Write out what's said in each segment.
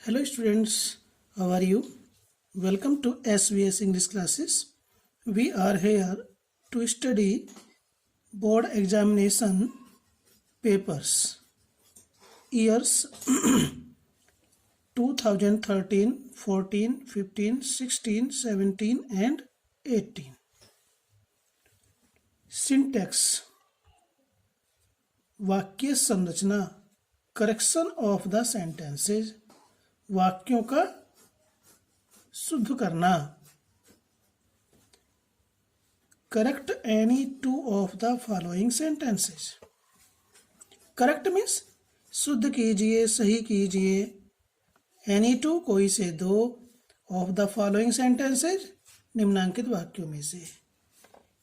Hello students, how are you? Welcome to SVS English classes. We are here to study board examination papers years 2013, 14, 15, 16, 17 and 18. Syntax, वाक्य संरचना, correction of the sentences, वाक्यों का शुद्ध करना, correct any two of the following sentences. Correct means शुद्ध कीजिए, सही कीजिए। एनी टू कोई से दो, ऑफ द फॉलोइंग सेंटेंसेज निम्नांकित वाक्यों में से।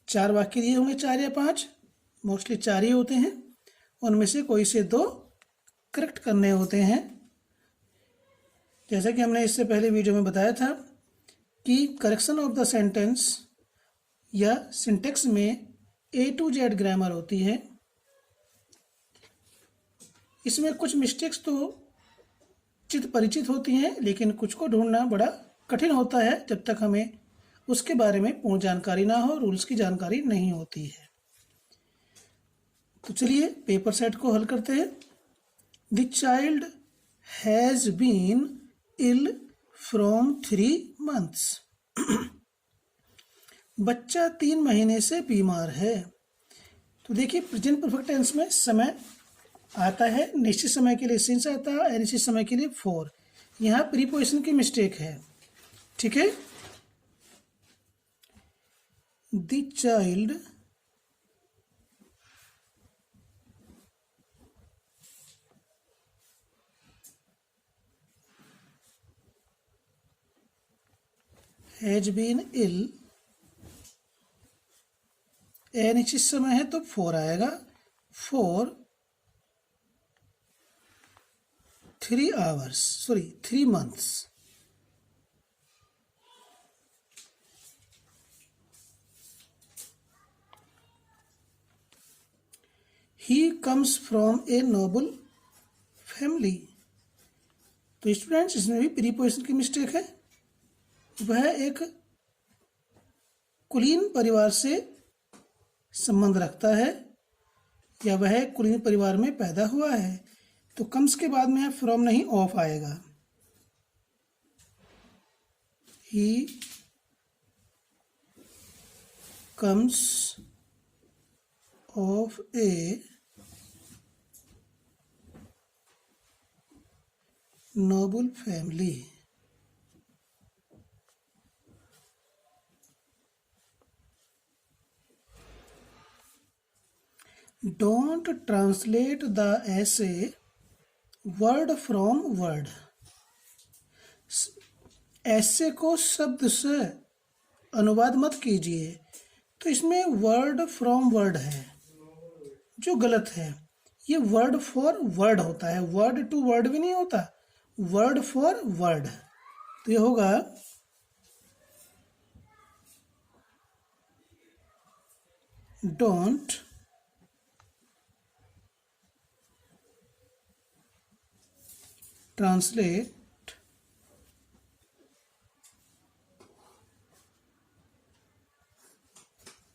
4 वाक्य दिए होंगे, 4 या 5, मोस्टली 4 ही होते हैं। उनमें से कोई से 2 करेक्ट करने होते हैं। जैसा कि हमने इससे पहले वीडियो में बताया था कि करेक्शन ऑफ द सेंटेंस या सिंटेक्स में A to Z ग्रामर होती है। इसमें कुछ मिस्टेक्स तो चित परिचित होती हैं, लेकिन कुछ को ढूंढना बड़ा कठिन होता है जब तक हमें उसके बारे में पूर्ण जानकारी ना हो, रूल्स की जानकारी नहीं होती है। तो चलिए पेपर सेट को हल करते हैं। The child has been ill from 3 months। बच्चा 3 महीने से बीमार है। तो देखिए प्रेजेंट परफेक्ट टेंस में समय आता है, निश्चित समय के लिए सिंस आता है, अनिश्चित समय के लिए फॉर। यहाँ प्रीपोजिशन की मिस्टेक है, ठीक है। The child has been ill, अनिश्चित समय है तो फॉर आएगा, for 3 months। He comes from a noble family। तो स्टूडेंट्स इसमें भी प्रीपोजिशन की मिस्टेक है। वह एक कुलीन परिवार से संबंध रखता है या वह कुलीन परिवार में पैदा हुआ है। तो कम्स के बाद में फ्रॉम नहीं, ऑफ आएगा। He comes of a noble family. Don't translate the essay word from word। ऐसे को शब्द से अनुवाद मत कीजिए। तो इसमें वर्ड फ्रॉम वर्ड है जो गलत है। ये वर्ड फॉर वर्ड होता है, वर्ड टू वर्ड भी नहीं होता, वर्ड फॉर वर्ड। तो ये होगा don't translate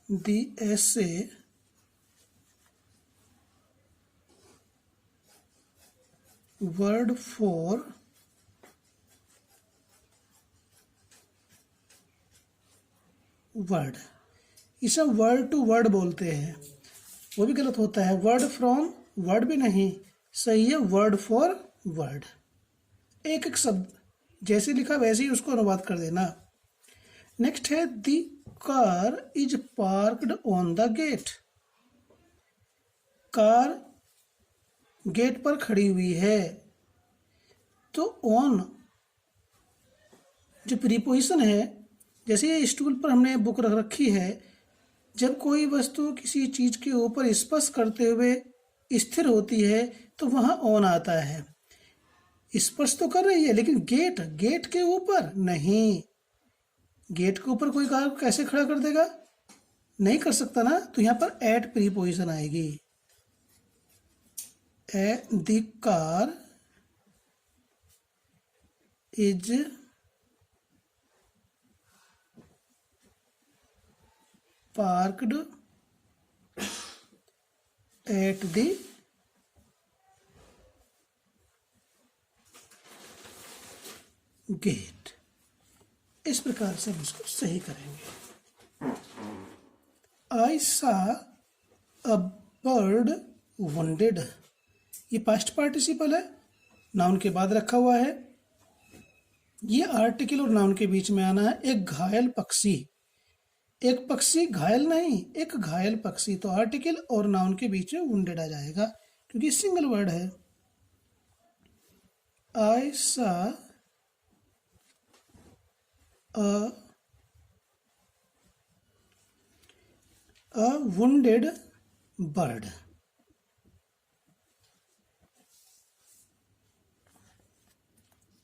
the essay word for word. इसे वर्ड टू वर्ड बोलते हैं, वो भी गलत होता है। वर्ड फ्रॉम वर्ड भी नहीं सही है, वर्ड फॉर वर्ड। एक एक शब्द जैसे लिखा वैसे ही उसको अनुवाद कर देना। नेक्स्ट है the car is parked on the gate. Car gate पर खड़ी हुई है। तो ऑन जो प्रीपोजिशन है, जैसे ये स्टूल पर हमने बुक रख रखी है, जब कोई वस्तु किसी चीज के ऊपर स्पर्श करते हुए स्थिर होती है तो वहां ऑन आता है। स्पर्श तो कर रही है, लेकिन गेट के ऊपर नहीं। गेट के ऊपर कोई कार कैसे खड़ा कर देगा? नहीं कर सकता ना। तो यहाँ पर एट प्रीपोजिशन आएगी। The car is parked at the gate. इस प्रकार से हम इसको सही करेंगे। I saw a bird wounded, ये पास्ट पार्टिसिपल है, नाउन के बाद रखा हुआ है। ये आर्टिकल और नाउन के बीच में आना है। एक घायल पक्षी, एक पक्षी घायल नहीं, एक घायल पक्षी, तो आर्टिकल और नाउन के बीच में वुंडेड आ जाएगा क्योंकि सिंगल वर्ड है। आई सा अ wounded bird।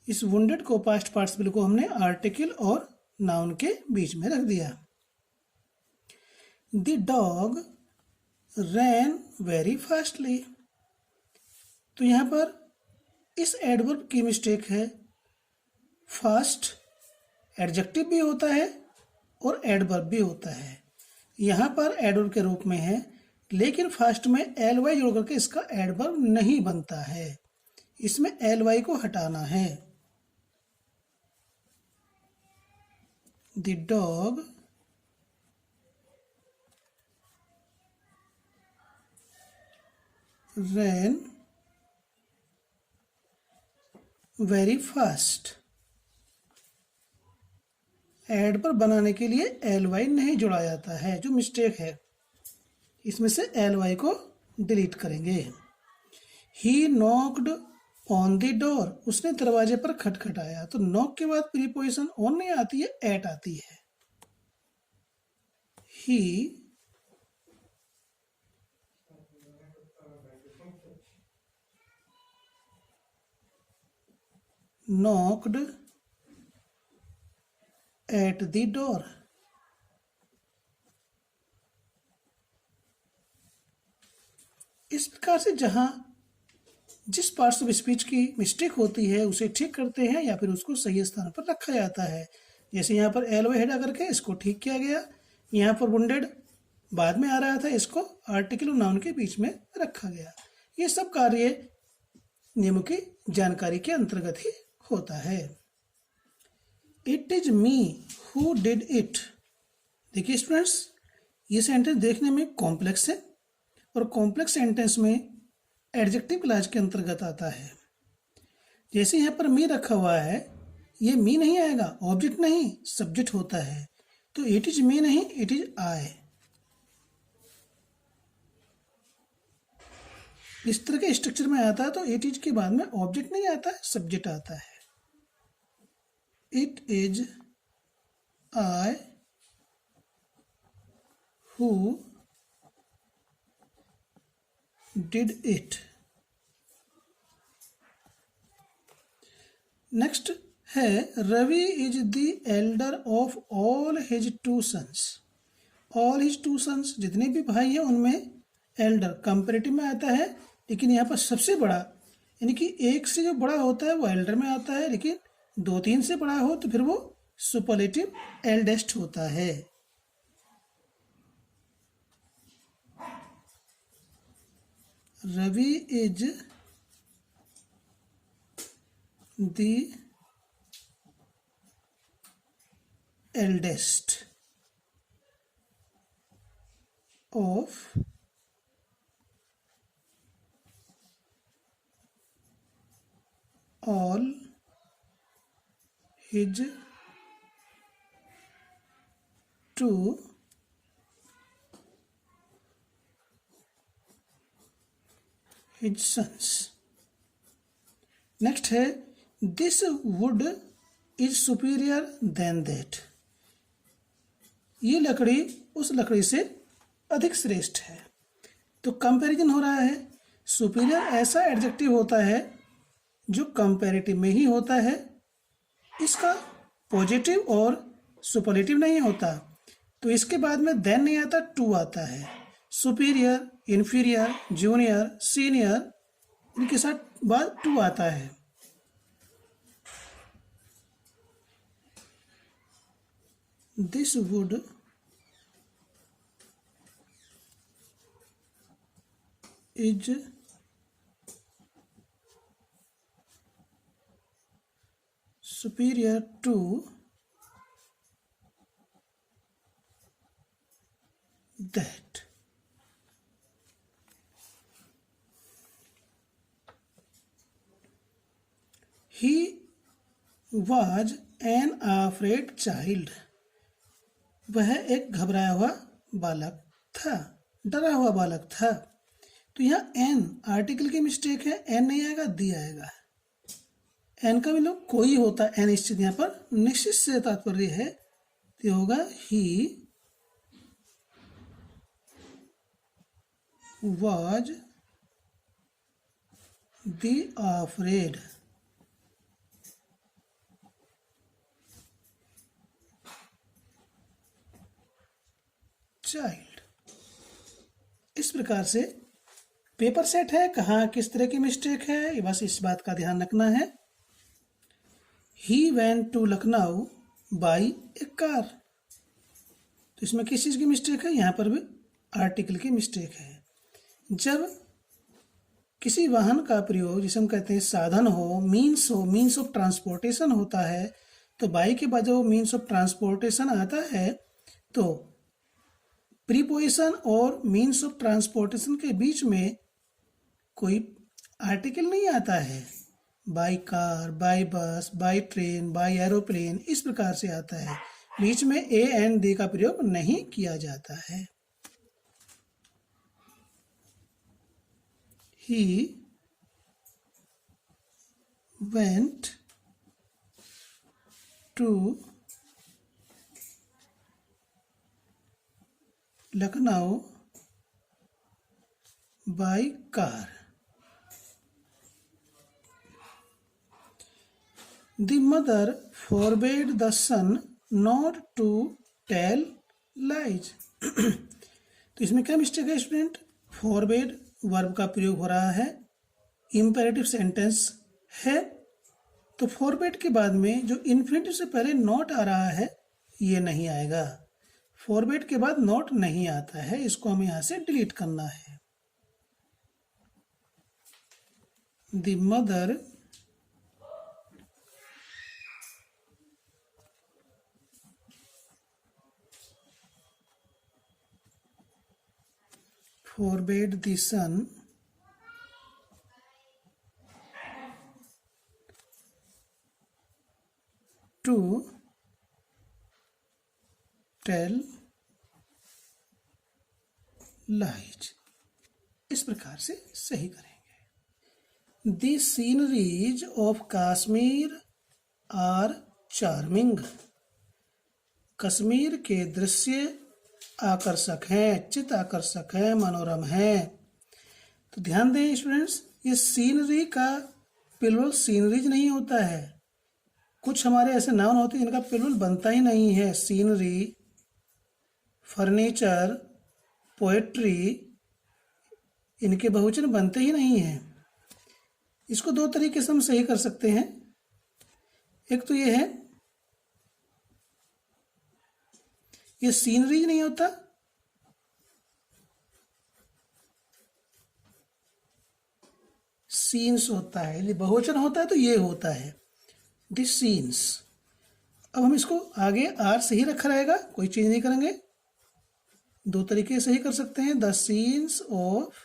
इस wounded को पास्ट पार्टिसिपल को हमने आर्टिकल और नाउन के बीच में रख दिया। The dog rain very fastly, तो यहां पर इस एडवर्ब की मिस्टेक है। फास्ट एडजेक्टिव भी होता है और एडवर्ब भी होता है। यहाँ पर एडवर्ब के रूप में है, लेकिन फास्ट में एल वाई जोड़ करके इसका एडवर्ब नहीं बनता है। इसमें एल वाई को हटाना है। The dog rain very fast, adverb बनाने के लिए एल वाई नहीं जोड़ा जाता है, जो मिस्टेक है। इसमें से एल वाई को डिलीट करेंगे। ही नॉक्ड ऑन द डोर, उसने दरवाजे पर खटखटाया, तो नॉक के बाद प्रीपोजिशन ऑन नहीं आती है, एट आती है। ही knocked at the door। इस प्रकार से जहां जिस पार्ट्स ऑफ स्पीच की मिस्टेक होती है उसे ठीक करते हैं या फिर उसको सही स्थान पर रखा जाता है। जैसे यहाँ पर एल वाई हेडा करके इसको ठीक किया गया। यहाँ पर वुंडेड बाद में आ रहा था, इसको आर्टिकल और नाउन के बीच में रखा गया। ये सब कार्य नियमों की जानकारी के अंतर्गत ही होता है। It is me who did it, देखिए स्टूडेंट्स, ये सेंटेंस देखने में कॉम्प्लेक्स है और कॉम्प्लेक्स सेंटेंस में एडजेक्टिव क्लॉज के अंतर्गत आता है। जैसे यहाँ पर मी रखा हुआ है, ये मी नहीं आएगा, ऑब्जेक्ट नहीं, सब्जेक्ट होता है, तो इट इज मी नहीं, इट इज आई। इस तरह के स्ट्रक्चर में आता है तो इट इज के बाद में ऑब्जेक्ट नहीं आता है, सब्जेक्ट आता है। It is I who did it. Next है Ravi is the elder of all his two sons. All his two sons, जितने भी भाई हैं उनमें एल्डर कंपेरेटिव में आता है, लेकिन यहाँ पर सबसे बड़ा, यानी कि एक से जो बड़ा होता है वो एल्डर में आता है, लेकिन दो तीन से बड़ा हो तो फिर वो सुपरलेटिव एल्डेस्ट होता है। Ravi is the eldest of all his two his sons। Next है this wood is superior than that, ये लकड़ी उस लकड़ी से अधिक श्रेष्ठ है। तो कंपैरिजन हो रहा है। सुपीरियर ऐसा एडजेक्टिव होता है जो कंपैरेटिव में ही होता है, इसका पॉजिटिव और सुपरलेटिव नहीं होता, तो इसके बाद में देन नहीं आता, टू आता है। सुपीरियर, इन्फीरियर, जूनियर, सीनियर, इनके साथ बाद टू आता है। this wood is superior to that. He was an afraid child. वह एक घबराया हुआ बालक था, डरा हुआ बालक था। तो यहाँ एन आर्टिकल की मिस्टेक है, एन नहीं आएगा, दी आएगा। एन का मतलब कोई होता है, अनिश्चित यहाँ पर निश्चित से तात्पर्य है, तो होगा ही was the afraid चाइल्ड। इस प्रकार से पेपर सेट है, कहाँ किस तरह की मिस्टेक है, ये बस इस बात का ध्यान रखना है। He went to Lucknow by a car, तो इसमें किस चीज़ की मिस्टेक है, यहाँ पर भी आर्टिकल की मिस्टेक है। जब किसी वाहन का प्रयोग, जिसे हम कहते हैं साधन हो, मीन्स ऑफ ट्रांसपोर्टेशन होता है, तो बाई के बाद जो मीन्स ऑफ ट्रांसपोर्टेशन आता है, तो प्रीपोजिशन और मीन्स ऑफ ट्रांसपोर्टेशन के बीच में कोई आर्टिकल नहीं आता है। By car, by bus, by train, by aeroplane, इस प्रकार से आता है। बीच में ए एंड दी का प्रयोग नहीं किया जाता है। He went to Lucknow by car. The mother forbade the son not to tell lies. तो इसमें क्या मिस्टेक है स्टूडेंट, फॉरबेड वर्ब का प्रयोग हो रहा है, इम्पेरेटिव सेंटेंस है, तो फॉरबेड के बाद में जो इन्फिनिटिव से पहले नॉट आ रहा है ये नहीं आएगा। फॉरबेड के बाद नॉट नहीं आता है, इसको हमें यहाँ से डिलीट करना है। The mother forbade the son to tell lies। इस प्रकार से सही करेंगे। The sceneries of Kashmir are charming। Kashmir के दृश्य आकर्षक हैं, चित्त आकर्षक है, मनोरम है। तो ध्यान दें स्टूडेंट्स, ये सीनरी का प्लुरल सीनरीज नहीं होता है। कुछ हमारे ऐसे नाउन होते हैं जिनका प्लुरल बनता ही नहीं है। सीनरी, फर्नीचर, पोएट्री, इनके बहुवचन बनते ही नहीं हैं। इसको दो तरीके से हम सही कर सकते हैं। एक तो ये है, ये सीनरी नहीं होता, सीन्स होता है। यदि बहुवचन होता है तो ये होता है, द सीन्स। अब हम इसको आगे आर से ही रखा रहेगा, कोई चेंज नहीं करेंगे। दो तरीके से ही कर सकते हैं। The scenes of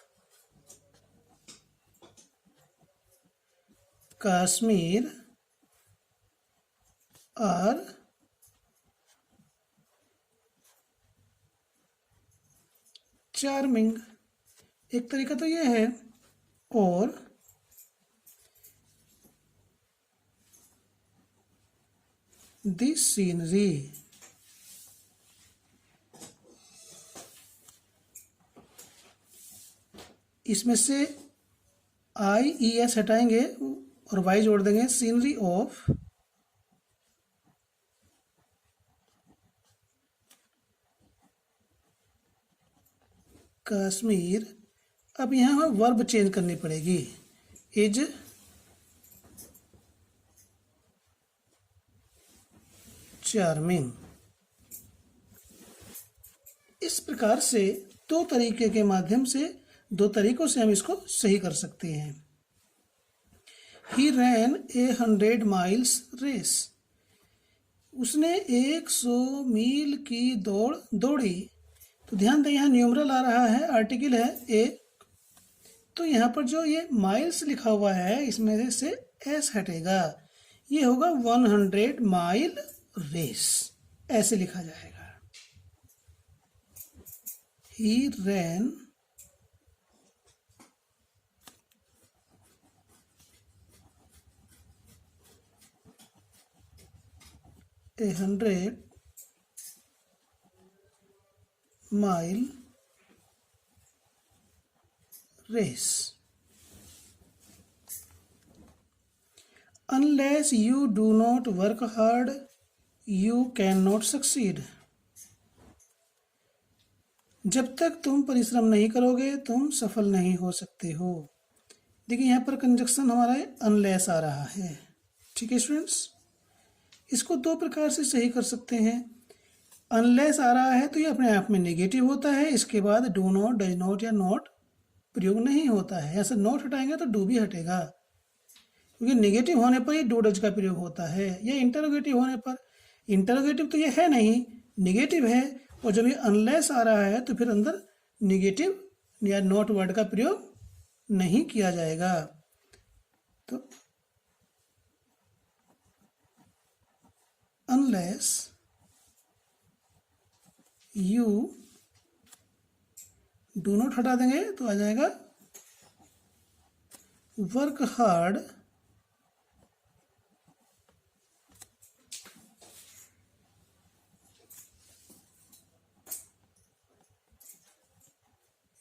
Kashmir are charming, एक तरीका तो ये है। और द सीनरी, इसमें से आई ई एस हटाएंगे और वाई जोड़ देंगे। Scenery of Kashmir. अब यहाँ वर्ब चेंज करनी पड़ेगी, इज चार्मिंग। इस प्रकार से दो तरीके के माध्यम से, दो तरीकों से हम इसको सही कर सकते हैं। He ran 100 miles race. उसने 100 मील की दौड़ दौड़ी। तो ध्यान दें यहाँ न्यूमरल आ रहा है, आर्टिकल है ए, तो यहाँ पर जो ये माइल्स लिखा हुआ है इसमें से एस हटेगा, ये होगा 100 माइल रेस, ऐसे लिखा जाएगा। He ran 100 mile race. Unless you do not work hard, you cannot succeed. जब तक तुम परिश्रम नहीं करोगे तुम सफल नहीं हो सकते हो। देखिए यहाँ पर कंजक्शन हमारा अनलेस आ रहा है। ठीक है स्टूडेंट्स, इसको दो प्रकार से सही कर सकते हैं। अनलेस आ रहा है तो ये अपने आप में नेगेटिव होता है, इसके बाद डू नॉट, डज नॉट या नॉट प्रयोग नहीं होता है। ऐसे नॉट हटाएंगे तो डू भी हटेगा, क्योंकि नेगेटिव होने पर ये डू डज का प्रयोग होता है। या इंटरोगेटिव होने पर, इंटरोगेटिव तो ये है नहीं, नेगेटिव है, और जब ये अनलेस आ रहा है तो फिर अंदर नेगेटिव या नॉट वर्ड का प्रयोग नहीं किया जाएगा। तो अनलेस यू डू नॉट हटा देंगे तो आ जाएगा work hard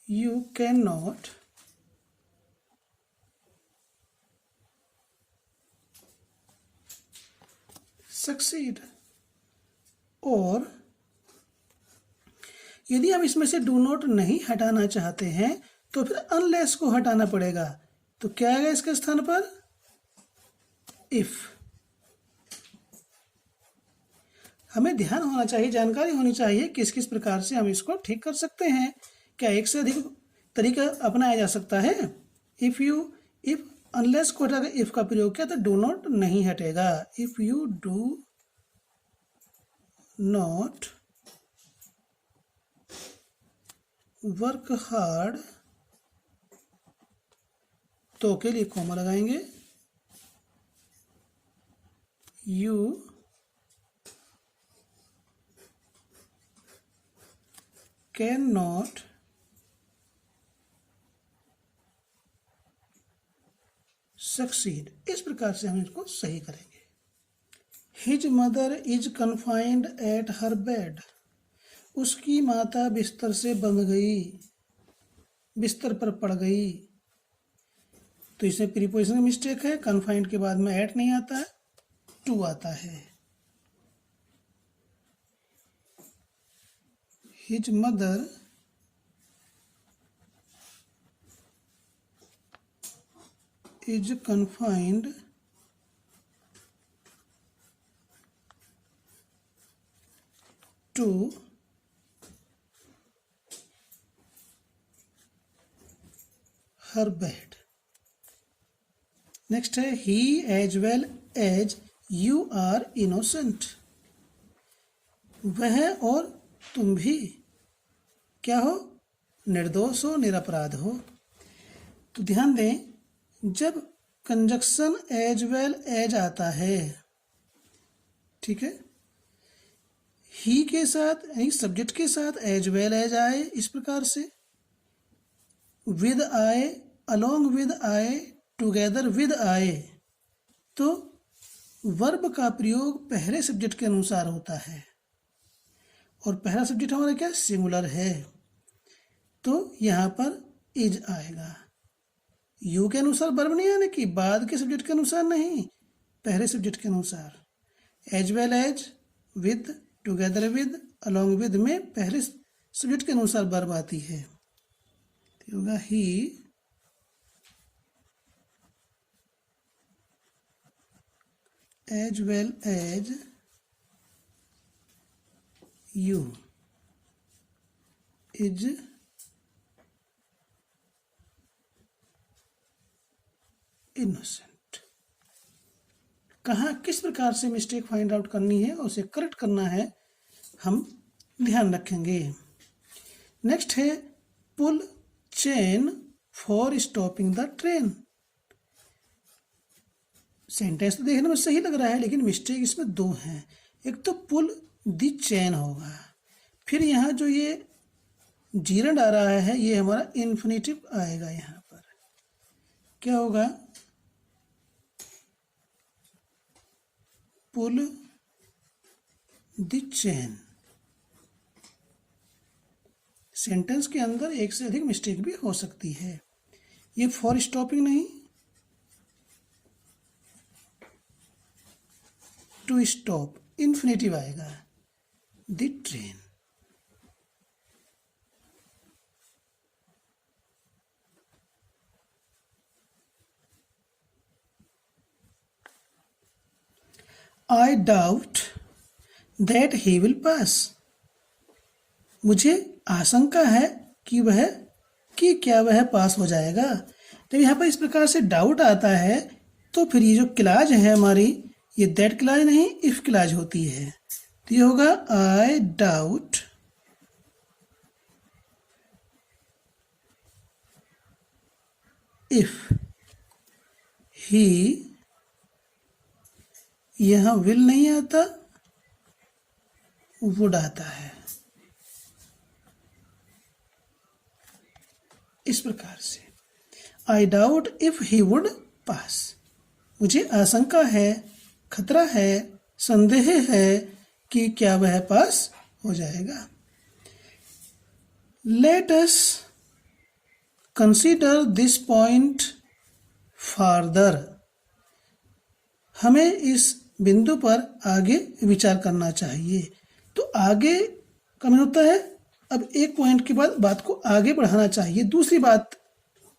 you cannot succeed। और यदि हम इसमें से डू नॉट नहीं हटाना चाहते हैं तो फिर अनलेस को हटाना पड़ेगा। तो क्या आएगा इसके स्थान पर? इफ। हमें ध्यान होना चाहिए, जानकारी होनी चाहिए किस किस प्रकार से हम इसको ठीक कर सकते हैं। क्या एक से अधिक तरीका अपनाया जा सकता है? इफ अनलेस को हटाकर इफ का प्रयोग किया तो डू नॉट नहीं हटेगा। If you do not work hard, तो के लिए कॉमा लगाएंगे, यू कैन नॉट सक्सीड। इस प्रकार से हम इसको सही करेंगे। His mother is confined at her bed. उसकी माता बिस्तर से बंध गई, बिस्तर पर पड़ गई। तो इसमें प्रीपोजिशन का मिस्टेक है, कन्फाइंड के बाद में एट नहीं आता है, टू आता है। His mother is confined to her bed। Next है he as well as you are innocent। वह और तुम भी क्या हो? निर्दोष हो, निरपराध हो। तो ध्यान दें, जब कंजक्शन एज वेल एज आता है, ठीक है, ही के साथ यानी सब्जेक्ट के साथ एज वेल एज आए, इस प्रकार से विद आए, अलोंग विद आए, टुगेदर विद आए, तो वर्ब का प्रयोग पहले सब्जेक्ट के अनुसार होता है। और पहला सब्जेक्ट हमारा क्या? सिंगुलर है, तो यहाँ पर इज आएगा। यू के अनुसार वर्ब नहीं आने की, बाद के सब्जेक्ट के अनुसार नहीं, पहले सब्जेक्ट के अनुसार। As well as, with, together with, along with में पहले सब्जेक्ट के अनुसार वर्ब आती है। तो होगा he as well as you. Is innocent. कहाँ किस प्रकार से मिस्टेक फाइंड आउट करनी है और उसे करेक्ट करना है, हम ध्यान रखेंगे। नेक्स्ट है pull chain for stopping the train. Sentence तो देखने में सही लग रहा है, लेकिन मिस्टेक इसमें दो हैं। एक तो पुल द चेन होगा, फिर यहाँ जो ये जीरंड आ रहा है ये हमारा इन्फिनेटिव आएगा। यहाँ पर क्या होगा, पुल द चेन। सेंटेंस के अंदर एक से अधिक मिस्टेक भी हो सकती है। ये फॉर स्टॉपिंग नहीं, टू स्टॉप, इन्फिनेटिव आएगा, the train. I doubt that he will pass। मुझे आशंका है कि क्या वह पास हो जाएगा। तो यहाँ पर इस प्रकार से डाउट आता है, तो फिर ये जो क्लाज है हमारी, ये दैट क्लाज नहीं, इफ क्लाज होती है। तो ये होगा आई डाउट इफ ही, यहाँ विल नहीं आता, वुड आता है। इस प्रकार से I doubt if he would पास, मुझे आशंका है, खतरा है, संदेह है कि क्या वह पास हो जाएगा। Let us consider this point further. हमें इस बिंदु पर आगे विचार करना चाहिए। तो आगे का मतलब होता है अब एक पॉइंट के बाद बात को आगे बढ़ाना चाहिए, दूसरी बात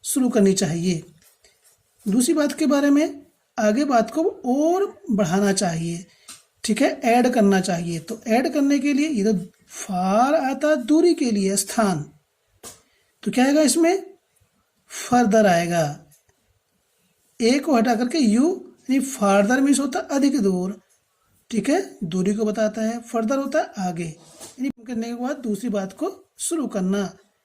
शुरू करनी चाहिए, दूसरी बात के बारे में आगे बात को और बढ़ाना चाहिए, ठीक है, ऐड करना चाहिए। तो ऐड करने के लिए ये तो फार आता दूरी के लिए, स्थान, तो क्या आएगा इसमें, फर्दर आएगा। ए को हटा करके यू, यानी फार्दर मीन्स होता है अधिक दूर, ठीक है, दूरी को बताता है। फर्दर होता है आगे, यानी करने के बाद दूसरी बात को शुरू करना,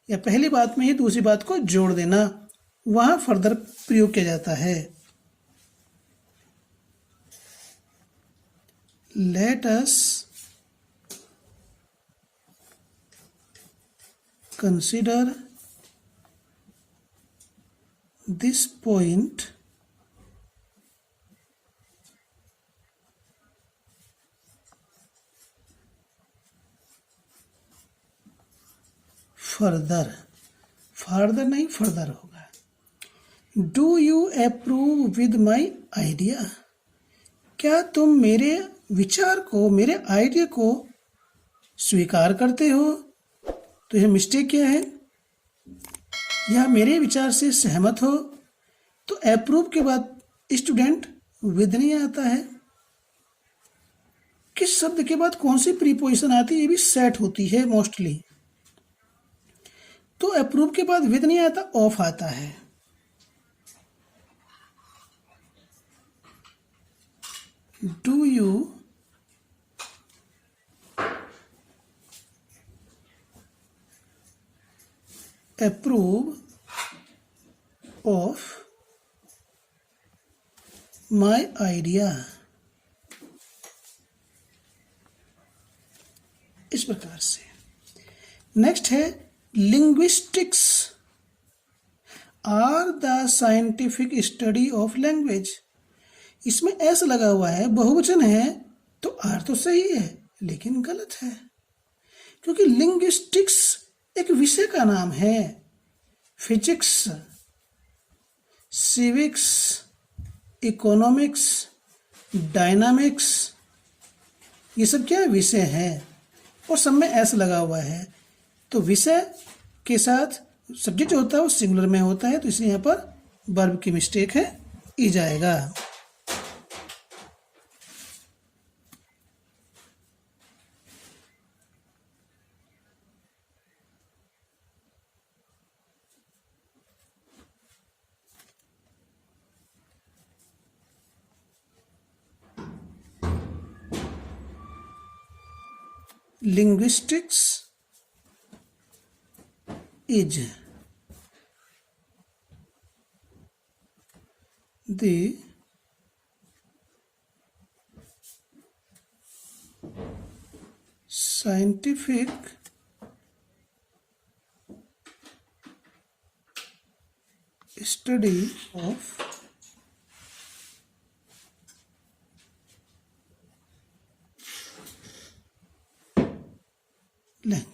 या पहली बात में ही दूसरी बात को जोड़ देना, वहां फर्दर प्रयोग किया जाता है। Let us consider this point further, farther नहीं फर्दर होगा। Do you approve with my idea. क्या तुम मेरे विचार को, मेरे आइडिया को स्वीकार करते हो। तो यह मिस्टेक क्या है, या मेरे विचार से सहमत हो। तो अप्रूव के बाद स्टूडेंट विद नहीं आता है। किस शब्द के बाद कौन सी प्रीपोजिशन आती है, ये भी सेट होती है मोस्टली। तो अप्रूव के बाद विद नहीं आता, ऑफ आता है। Do you approve of my idea. इस प्रकार से। नेक्स्ट है linguistics are the scientific study of language. इसमें एस लगा हुआ है, बहुवचन है, तो आर तो सही है लेकिन गलत है, क्योंकि लिंग्विस्टिक्स एक विषय का नाम है। फिजिक्स, सिविक्स, इकोनॉमिक्स, डायनामिक्स, ये सब क्या है, विषय है, और सब में एस लगा हुआ है। तो विषय के साथ सब्जेक्ट जो होता है वो सिंगुलर में होता है, तो इसलिए यहाँ पर वर्ब की मिस्टेक है, ई जाएगा। linguistics is the scientific study of language.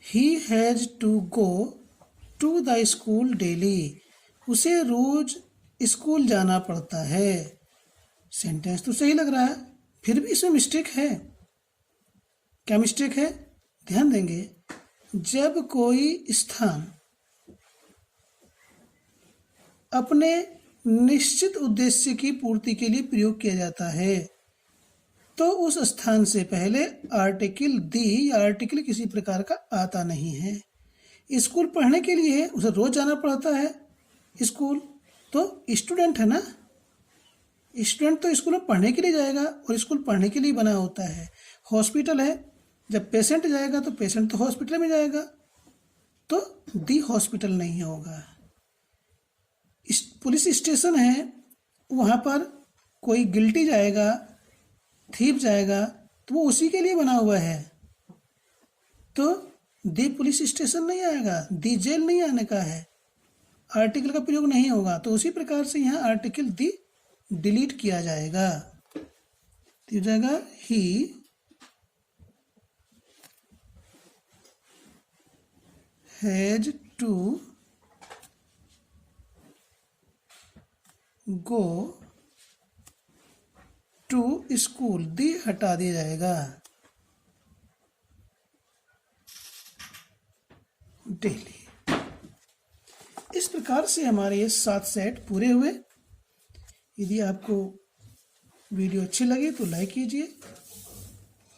He has to go to the school daily. उसे रोज स्कूल जाना पड़ता है। सेंटेंस तो सही लग रहा है, फिर भी इसमें मिस्टेक है। क्या मिस्टेक है? ध्यान देंगे, जब कोई स्थान अपने निश्चित उद्देश्य की पूर्ति के लिए प्रयोग किया जाता है तो उस स्थान से पहले आर्टिकल दी या आर्टिकल किसी प्रकार का आता नहीं है। स्कूल पढ़ने के लिए उसे रोज जाना पड़ता है स्कूल, तो स्टूडेंट है ना, स्टूडेंट तो स्कूल में पढ़ने के लिए जाएगा और स्कूल पढ़ने के लिए बना होता है। हॉस्पिटल है, जब पेशेंट जाएगा तो पेशेंट तो हॉस्पिटल में जाएगा, तो दी हॉस्पिटल नहीं होगा। पुलिस स्टेशन है, वहाँ पर कोई गिल्टी जाएगा, थीप जाएगा, तो वो उसी के लिए बना हुआ है, तो दी पुलिस स्टेशन नहीं आएगा, दी जेल नहीं आने का है, आर्टिकल का प्रयोग नहीं होगा। तो उसी प्रकार से यहाँ आर्टिकल दी डिलीट किया जाएगा, तो हो जाएगा he has to go to school, दी हटा दिया जाएगा, डेली। इस प्रकार से हमारे ये 7 सेट पूरे हुए। यदि आपको वीडियो अच्छी लगी तो लाइक कीजिए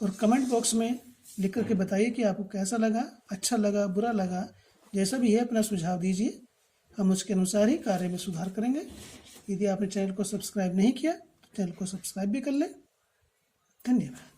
और कमेंट बॉक्स में लिख करके बताइए कि आपको कैसा लगा, अच्छा लगा, बुरा लगा, जैसा भी है अपना सुझाव दीजिए, हम उसके अनुसार ही कार्य में सुधार करेंगे। यदि आपने चैनल को सब्सक्राइब नहीं किया तो चैनल को सब्सक्राइब भी कर लें। धन्यवाद।